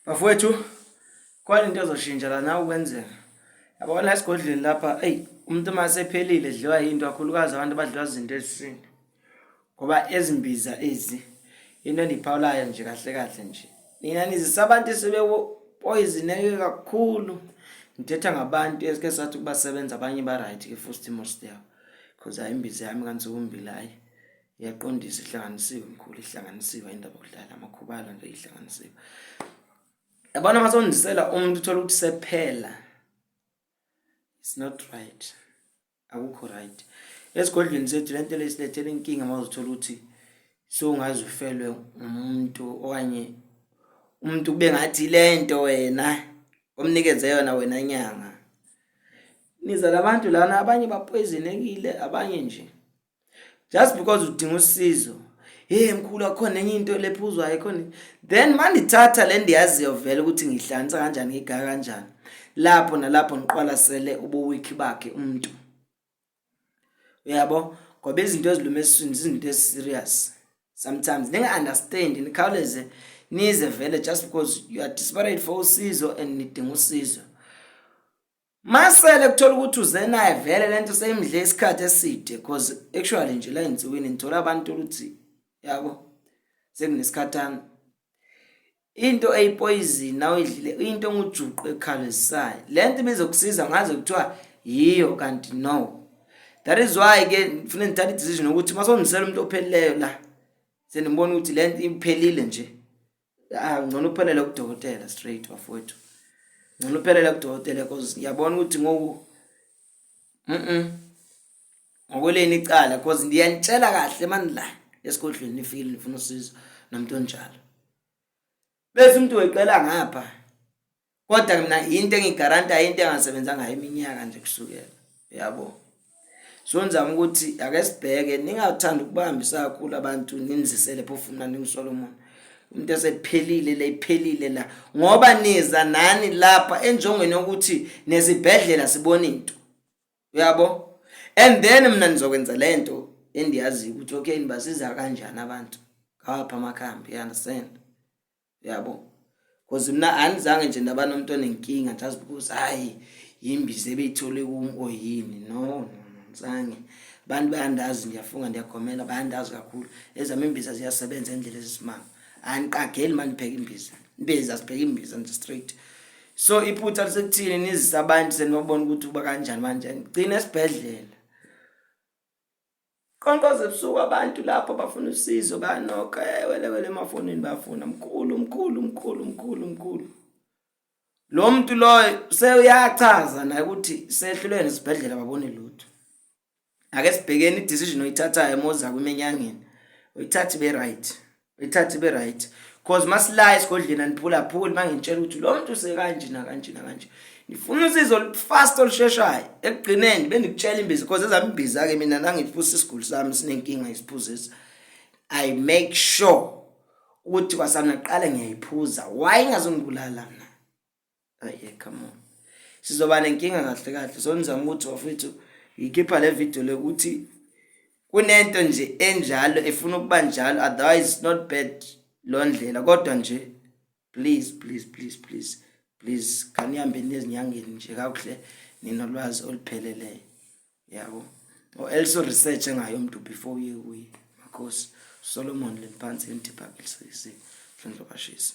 Bafowethu kwani into ezoshintsha la nawe kwenzeka. Yabona esigodleni lapha umuntu masephelile edliwa into kakhulukazi abantu abadliwa izinto ezisinto. Ngoba ezimbiza ezi into endiphawulayo nje kahle nje. Nina nizisa abantu sebepoisoneke kakhulu. Ngithetha ngabantu esike sathi kubasebenza abanye ba right ke futhi most yabo. Because imbiza yami kansukumbili hayi iyaqondisa ihlanganisiwe mkhulu ihlanganisiwe indaba okudlala amakhubalo nje ihlanganisiwe. Yabona masondisela umuntu uthola ukuthi sephela. It's not right. Akukho right. Esigodlweni sethu lento lesilethela inkinga mawuzithola ukuthi so ungazi ufelwe umuntu okanye umuntu kube ngathi lento wena omnikeze yona wena nyanga. Niza labantu lana abanye bapoisonekile abanye nje. Just because udinga usizo. Mkhulu akhona enye into lephuzwayo khona. Then mandithatha le ndiyaziyo vele ukuthi ngihlanza kanjani ngigaya kanjani. Lapho nalapho niqwalasele ubuwiki bakhe umuntu. Uyabo? Ngoba izinto ezilume esiswini izinto eziserious. Sometimes ninga understand nikhawuleze nize vele just because you are desperate for usizo and nidinga usizo. Masele kuthola ukuthi uzenaye vele lento seyimdle isikhathi eside because actually nje la insukwini nithola abantu ukuthi yabo sekunesikhathana into eyipoison nawe idlile into ngujuqu ekhalisayo lento ibizokusiza ngaze kuthiwa yiyo kanti no. That is why ke ngifuna ngithathe decision ukuthi masondisela umuntu ophelileyo la senibona ukuthi lento iphelile nje ngcono uphelele kudokotela straight bafowethu. Ngcono uphelele kudokotela because ngiyabona ukuthi ngoku ngokweleni icala because ndiyanitshela kahle manje la esigodlweni nifile nifuna usizo nomuntu onjalo. Bese umuntu weqela ngapha. Kodwa mina into engigaranta into engasebenza ngayo iminyaka nje kusukela. Yabo. So ngizama ukuthi ake sibheke ningathanda ukubambisa kakhulu abantu ninizisele phofu mina ningiSolomon. Umuntu esephelile le iphelile la ngoba niza nani lapha enjongweni ukuthi nesibhedlela sibona into. Uyabo? And then mina nizokwenza lento endiyazi ukuthi okay nibasiza kanjani abantu ngapha amakhambi you understand. Yabo? Because mina anizange nje ndabana umuntu onenkinga just because hayi imbiza ebeyithole oyini no zange bantu bayandazi ngiyafunga ndiyakhomela bayandazi kakhulu ezami imbiza ziyasebenza endlela ezisimanga angiqageli manje pheka imbiza sipheka imbiza nje straight. So iphutha lisekuthini nizisa abantu senibabona ukuthi uba kanjani manje ngicina esibhedlela konkoze ebusuku abantu lapho bafuna usizo banoka wele emafonini bafuna mkhulu. Lo muntu lo seyachaza naye ukuthi sehlulwe nesibhedlela babone lutho. Ake sibhekeni idecision oyithathayo moza kumenyangeni. Uyithathe be right. Because masila esigodleni aniphula mangitshela ukuthi lo muntu sekanje nakanje. Ngifuna usizo fast olusheshayo. Ekugcineni bendikutshela imbiza because ezami imbiza ke mina nangiphuza isiguli sami sinenkinga isiphuzisa. I make sure ukuthi kwasanaqala ngiyayiphuza. Why ngazongibulala mina? Come on. Sizoba nenkinga kahle. So ngizama ukuthi wafethu ikhipha le video lokuthi kunento nje enjalo efuna ukuba njalo otherwise not bad londlela kodwa nje please kanihambe nezinyangeni nje kakuhle ninolwazi olupheleleyo yabo or else research ngayo umuntu before you makhosi Solomon lephansi entipakisisi hlonzo bashisa.